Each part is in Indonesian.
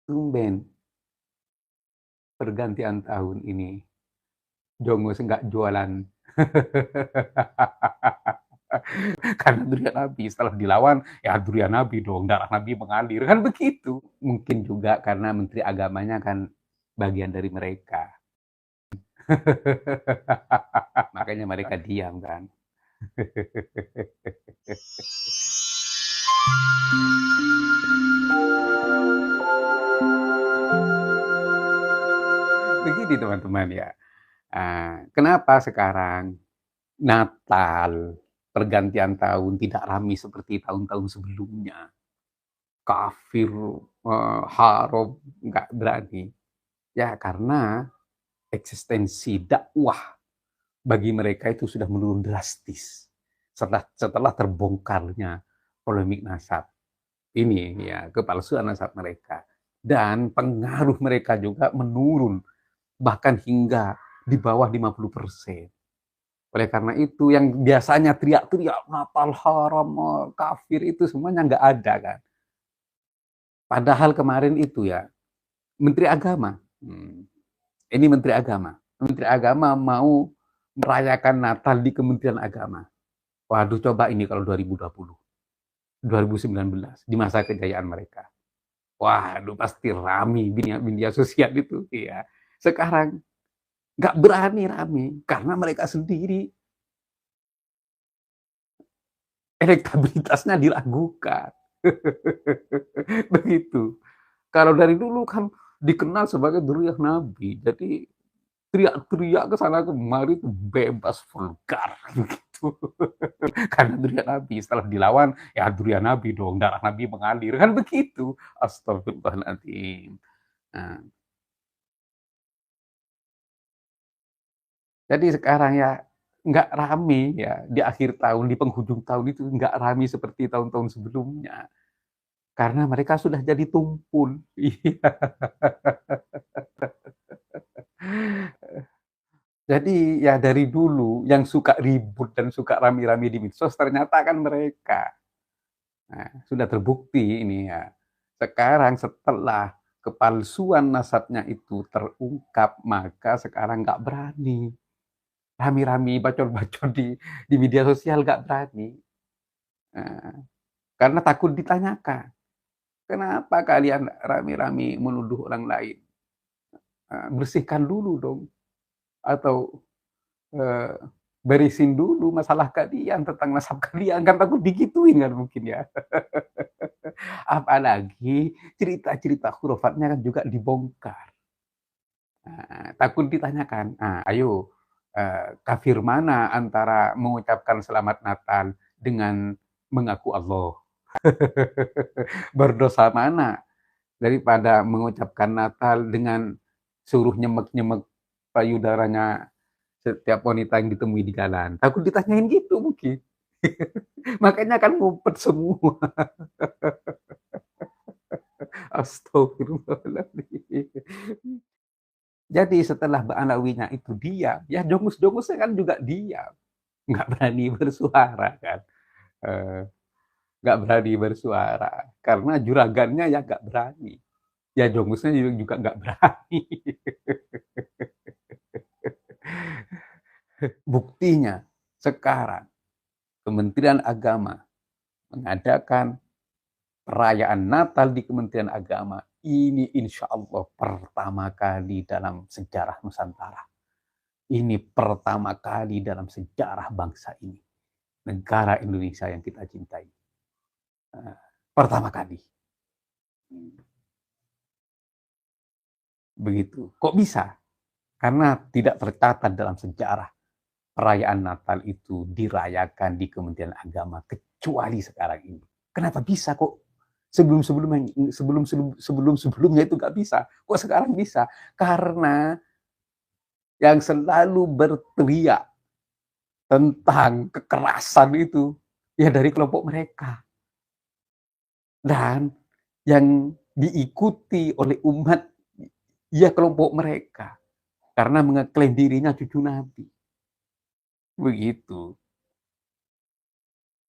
Tumben pergantian tahun ini Jongus nggak jualan. Karena durian Nabi setelah dilawan, ya durian Nabi dong, darah Nabi mengalir, kan begitu. Mungkin juga karena Menteri Agamanya kan bagian dari mereka. Makanya mereka diam kan. Begini teman-teman ya. Kenapa sekarang Natal, pergantian tahun tidak ramai seperti tahun-tahun sebelumnya? Kafir, haram, nggak berani. Ya karena eksistensi dakwah bagi mereka itu sudah menurun drastis setelah terbongkarnya polemik nasab ini, ya kepalsuan nasab mereka, dan pengaruh mereka juga menurun bahkan hingga di bawah 50%. Oleh karena itu yang biasanya teriak-teriak Natal haram, kafir, itu semuanya nggak ada kan. Padahal kemarin itu ya Menteri Agama, ini Menteri Agama mau merayakan Natal di Kementerian Agama. Waduh, coba ini kalau 2020, 2019, di masa kejayaan mereka. Waduh, pasti rame media sosial itu. Ya. Sekarang nggak berani rame, karena mereka sendiri elektabilitasnya diragukan. Begitu. Kalau dari dulu kan dikenal sebagai durian Nabi, jadi teriak-teriak ke sana kemari itu bebas vulgar begitu. Karena durian Nabi setelah dilawan, ya durian Nabi dong, darah Nabi mengalir, kan begitu. Astagfirullahaladzim. Nah, jadi sekarang ya nggak rame ya di akhir tahun, di penghujung tahun itu nggak rame seperti tahun-tahun sebelumnya. Karena mereka sudah jadi tumpul. Iya. Jadi ya dari dulu yang suka ribut dan suka rame-rame di medsos ternyata kan mereka. Nah, sudah terbukti ini ya. Sekarang setelah kepalsuan nasabnya itu terungkap, maka sekarang nggak berani. Rami-rami bacot-bacot di media sosial nggak berani. Nah, karena takut ditanyakan. Kenapa kalian rami-rami menuduh orang lain? Bersihkan dulu dong. Atau eh, beresin dulu masalah kalian tentang nasab kalian. Kan takut digituin kan mungkin ya. Apalagi cerita-cerita hurufatnya kan juga dibongkar. Takut ditanyakan, ayo kafir mana antara mengucapkan selamat Natal dengan mengaku Allah? Berdosa mana daripada mengucapkan Natal dengan suruh nyemek-nyemek payudaranya setiap wanita yang ditemui di jalan? Takut ditanyain gitu mungkin. Makanya kan ngumpet semua. Astagfirullahaladzim. Jadi setelah Mbak Alawinya itu diam, ya jongus-jongusnya kan juga diam. Nggak berani bersuara kan. Eh, nggak berani bersuara. Karena juragannya ya nggak berani. Ya jongusnya juga nggak berani. Buktinya sekarang Kementerian Agama mengadakan perayaan Natal di Kementerian Agama. Ini insya Allah pertama kali dalam sejarah Nusantara. Ini pertama kali dalam sejarah bangsa ini. Negara Indonesia yang kita cintai. Pertama kali. Begitu. Kok bisa? Karena tidak tercatat dalam sejarah perayaan Natal itu dirayakan di Kementerian Agama kecuali sekarang ini. Kenapa bisa kok? Sebelum-sebelumnya itu nggak bisa. Kok sekarang bisa? Karena yang selalu berteriak tentang kekerasan itu ya dari kelompok mereka. Dan yang diikuti oleh umat ya kelompok mereka. Karena mengeklaim dirinya cucu Nabi. Begitu.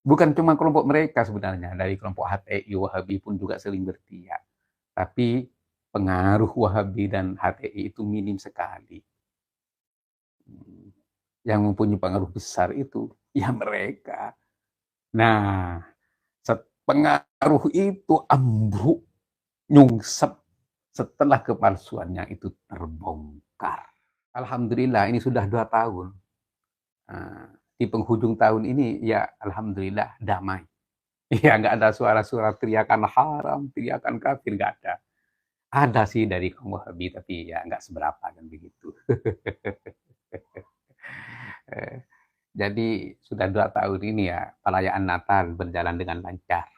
Bukan cuma kelompok mereka sebenarnya, dari kelompok HTI, Wahabi pun juga sering berteriak. Tapi pengaruh Wahabi dan HTI itu minim sekali. Yang mempunyai pengaruh besar itu ya mereka. Nah, pengaruh itu ambruk, nyungsep setelah kepalsuannya itu terbongkar. Alhamdulillah ini sudah 2 tahun. Di penghujung tahun ini ya alhamdulillah damai. Ya nggak ada suara-suara teriakan haram, teriakan kafir, nggak ada. Ada sih dari kaum Wahabi, tapi ya nggak seberapa kan begitu. Jadi sudah 2 tahun ini ya perayaan Natal berjalan dengan lancar.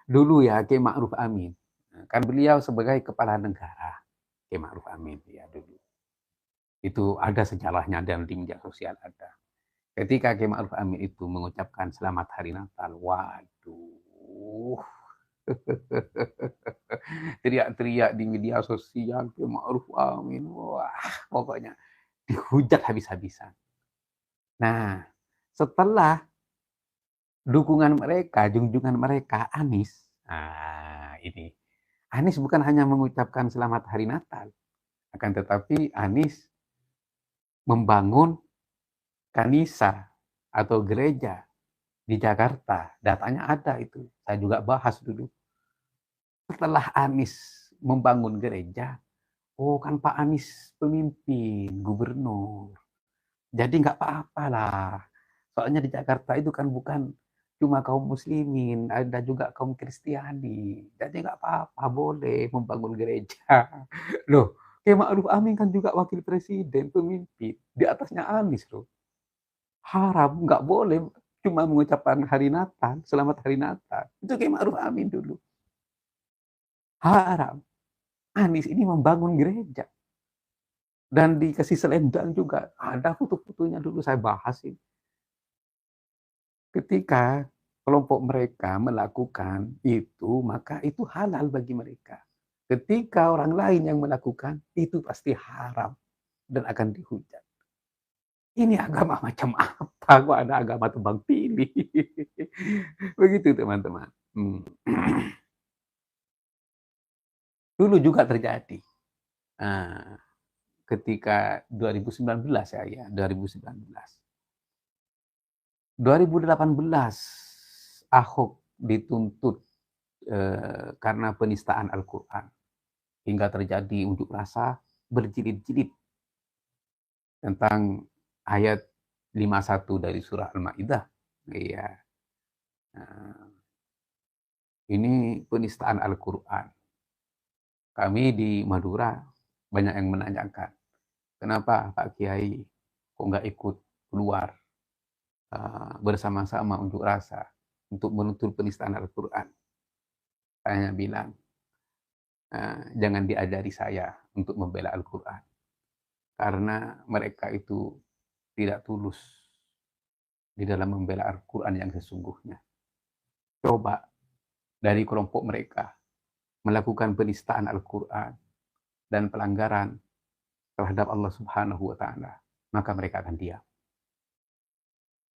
Dulu ya Kiai Ma'ruf Amin, kan beliau sebagai kepala negara, Kiai Ma'ruf Amin ya dulu. Itu ada sejarahnya dan di media sosial ada. Ketika Kiai Ma'ruf Amin itu mengucapkan selamat hari Natal, waduh. Teriak-teriak di media sosial Kiai Ma'ruf Amin, wah pokoknya dihujat habis-habisan. Nah, setelah dukungan mereka, junjungan mereka, Anies, ini. Anies bukan hanya mengucapkan selamat hari Natal, akan tetapi Anies membangun kanisa atau gereja di Jakarta. Datanya ada itu, saya juga bahas dulu. Setelah Anies membangun gereja, oh kan Pak Anies pemimpin, gubernur. Jadi nggak apa-apa lah. Soalnya di Jakarta itu kan bukan cuma kaum muslimin, ada juga kaum Kristiani. Jadi nggak apa-apa, boleh membangun gereja. Loh, Kiai Ma'ruf Amin kan juga wakil presiden, pemimpin. Di atasnya Anies loh. Haram, nggak boleh cuma mengucapkan hari Natal, selamat hari Natal. Itu Kiai Ma'ruf Amin dulu. Haram. Anies ini membangun gereja. Dan dikasih selendang juga. Ada foto-fotonya dulu saya bahas ini. Ketika kelompok mereka melakukan itu, maka itu halal bagi mereka. Ketika orang lain yang melakukan, itu pasti haram dan akan dihujat. Ini agama macam apa? Kok ada agama tebang pilih? Begitu teman-teman. Dulu juga terjadi. Ketika 2019 ya, 2019. 2018 Ahok dituntut karena penistaan Al-Quran. Hingga terjadi unjuk rasa berjilid-jilid tentang ayat 51 dari surah Al-Ma'idah. Iya. Ini penistaan Al-Quran. Kami di Madura banyak yang menanyakan, kenapa Pak Kiai kok nggak ikut keluar bersama-sama unjuk rasa untuk menuntut penistaan Al-Quran. Saya bilang, jangan diajari saya untuk membela Al-Quran. Karena mereka itu tidak tulus di dalam membela Al-Quran yang sesungguhnya. Coba dari kelompok mereka melakukan penistaan Al-Quran dan pelanggaran terhadap Allah Subhanahu wa Ta'ala, maka mereka akan diam.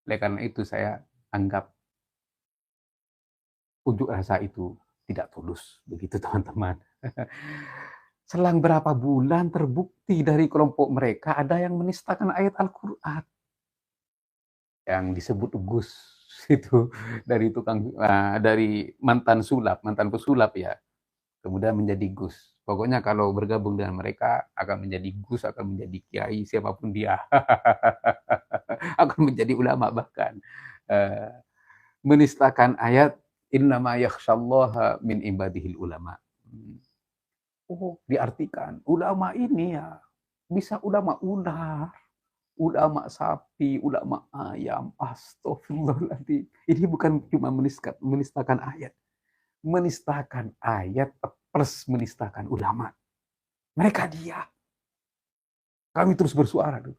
Oleh karena itu saya anggap unjuk rasa itu tidak tulus, begitu teman-teman. Selang berapa bulan terbukti dari kelompok mereka ada yang menistakan ayat Al-Quran. Yang disebut Gus itu dari dari mantan pesulap ya. Kemudian menjadi Gus. Pokoknya kalau bergabung dengan mereka akan menjadi Gus, akan menjadi kiai siapapun dia. Akan menjadi ulama bahkan. Menistakan ayat innama yakhsyallaha min ibadihil ulama. Oh, diartikan ulama ini ya bisa ulama ular, ulama sapi, ulama ayam. Astagfirullahaladzim. Ini bukan cuma menistakan ayat. Menistakan ayat plus menistakan ulama. Mereka dia. Kami terus bersuara dulu.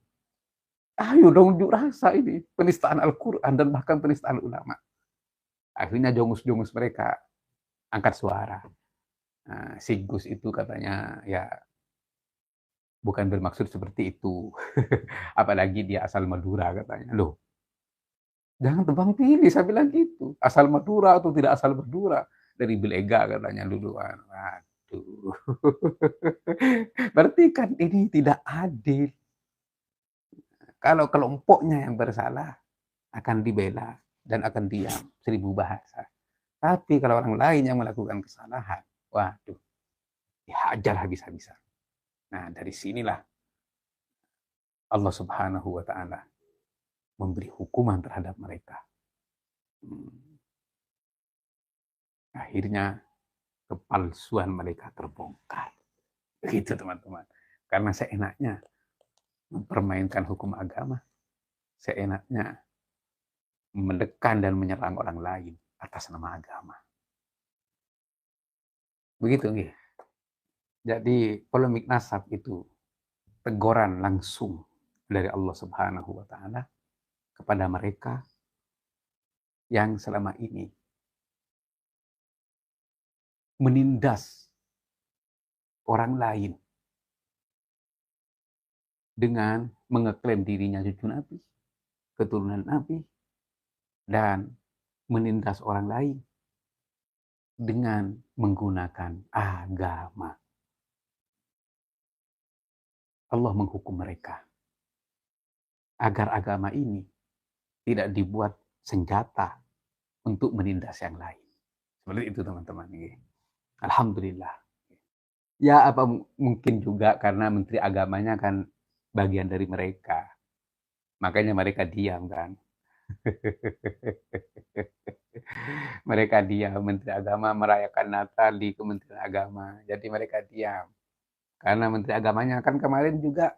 Ayo dong unjuk rasa ini. Penistaan Al-Quran dan bahkan penistaan ulama. Akhirnya jongus-jongus mereka angkat suara. Si Gus itu katanya ya bukan bermaksud seperti itu. Apalagi dia asal Madura katanya. Loh, jangan tebang pilih, saya bilang gitu. Asal Madura atau tidak asal Madura. dari belega katanya duluan. Waduh. Berarti kan ini tidak adil. Kalau kelompoknya yang bersalah akan dibela dan akan diam, 1000 bahasa. Tapi kalau orang lain yang melakukan kesalahan, waduh, dihajar habis-habisan. Nah, dari sinilah Allah Subhanahu wa taala memberi hukuman terhadap mereka. Akhirnya kepalsuan mereka terbongkar. Begitu teman-teman. Karena seenaknya mempermainkan hukum agama, seenaknya mendekan dan menyerang orang lain atas nama agama. Begitu nih. Jadi polemik nasab itu teguran langsung dari Allah Subhanahu wa taala kepada mereka yang selama ini menindas orang lain dengan mengeklaim dirinya cucu Nabi, keturunan Nabi, dan menindas orang lain dengan menggunakan agama. Allah menghukum mereka agar agama ini tidak dibuat senjata untuk menindas yang lain. Seperti itu teman-teman. Alhamdulillah. Ya apa mungkin juga karena menteri agamanya kan bagian dari mereka. Makanya mereka diam kan. Mereka diam, Menteri Agama merayakan Natal di Kementerian Agama. Jadi mereka diam. Karena Menteri Agamanya kan kemarin juga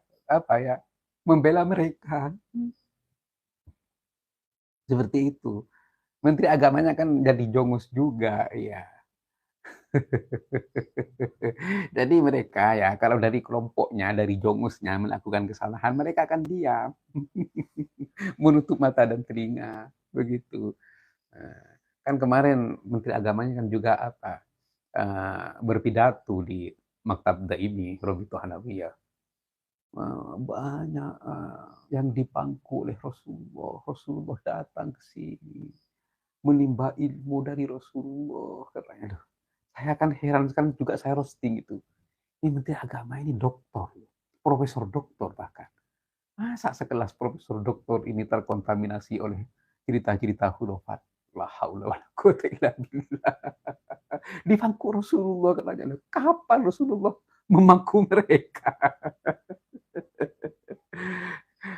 membela mereka. Seperti itu. Menteri Agamanya kan jadi jongus juga, ya. Jadi mereka ya kalau dari kelompoknya, dari jongusnya melakukan kesalahan, mereka akan diam. Menutup mata dan telinga, begitu. Kan kemarin Menteri Agamanya kan juga berpidato di Maktab Daimi Robitul Hanawiyah. Banyak yang dipangku oleh Rasulullah. Rasulullah datang ke sini menimba ilmu dari Rasulullah, katanya. Saya kan heran sekarang juga saya roasting itu. Ini Menteri Agama ini doktor, profesor doktor bahkan. Masa sekelas profesor doktor ini terkontaminasi oleh cerita-cerita khurafat? La haula wala quwata illa billah. Dipangku Rasulullah katanya. Kapan Rasulullah memangku mereka?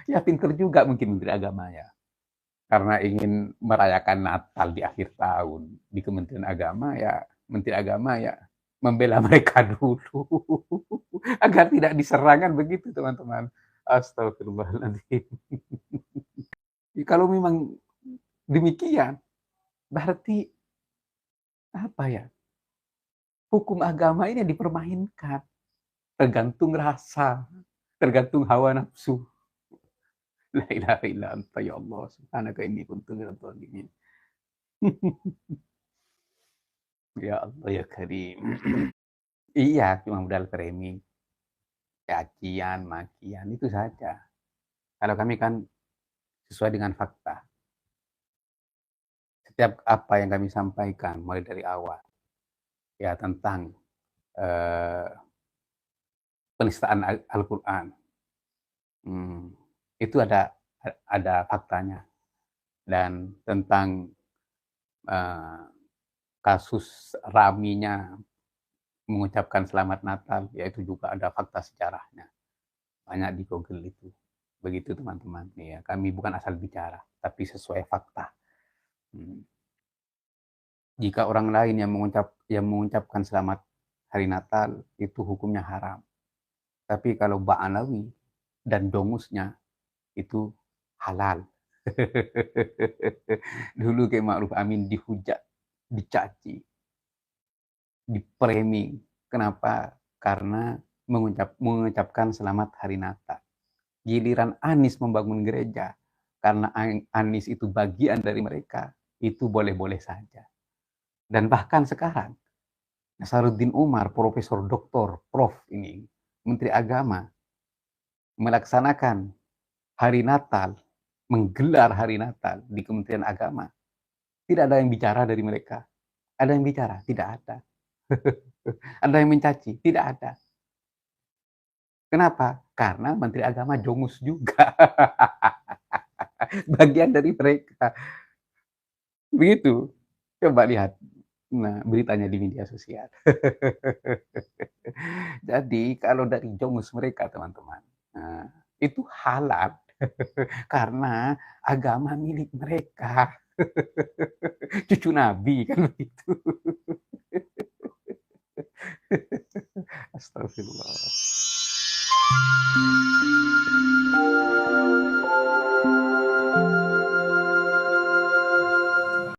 Ya pinter juga mungkin Menteri Agama ya. Karena ingin merayakan Natal di akhir tahun di Kementerian Agama ya, Menteri Agama ya membela mereka dulu agar tidak diserangkan begitu teman-teman. Astagfirullahaladzim. Kalau memang demikian, berarti apa ya? Hukum agama ini dipermainkan, tergantung rasa, tergantung hawa nafsu. La ilaha illa anta ya Allah, subhanaka inni kuntu minadh dhalimin. Ya Allah ya Karim. Iya, cuma modal framing, cacian, makian, itu saja. Kalau kami kan sesuai dengan fakta. Setiap apa yang kami sampaikan, mulai dari awal, ya tentang penistaan Al-Quran, itu ada faktanya. Dan tentang kasus raminya mengucapkan selamat Natal, yaitu juga ada fakta sejarahnya. Banyak di Google itu. Begitu teman-teman. Ya, kami bukan asal bicara, tapi sesuai fakta. Jika orang lain yang mengucapkan selamat hari Natal, itu hukumnya haram. Tapi kalau Ba'alawi dan dongusnya itu halal. Dulu Kiai Ma'ruf Amin dihujat, dicaci, dipraming. Kenapa? Karena mengucapkan selamat hari Natal. Giliran Anies membangun gereja, karena Anies itu bagian dari mereka, itu boleh-boleh saja. Dan bahkan sekarang, Nasaruddin Umar, Profesor Doktor, Prof ini, Menteri Agama, melaksanakan hari Natal, menggelar hari Natal di Kementerian Agama. Tidak ada yang bicara dari mereka. Ada yang bicara? Tidak ada. Ada yang mencaci? Tidak ada. Kenapa? Karena Menteri Agama jongus juga. Bagian dari mereka. Begitu. Coba lihat. Nah, beritanya di media sosial. Jadi, kalau dari jongus mereka, teman-teman, nah, itu halal. Karena agama milik mereka. Cucu Nabi, kan begitu. Astagfirullah.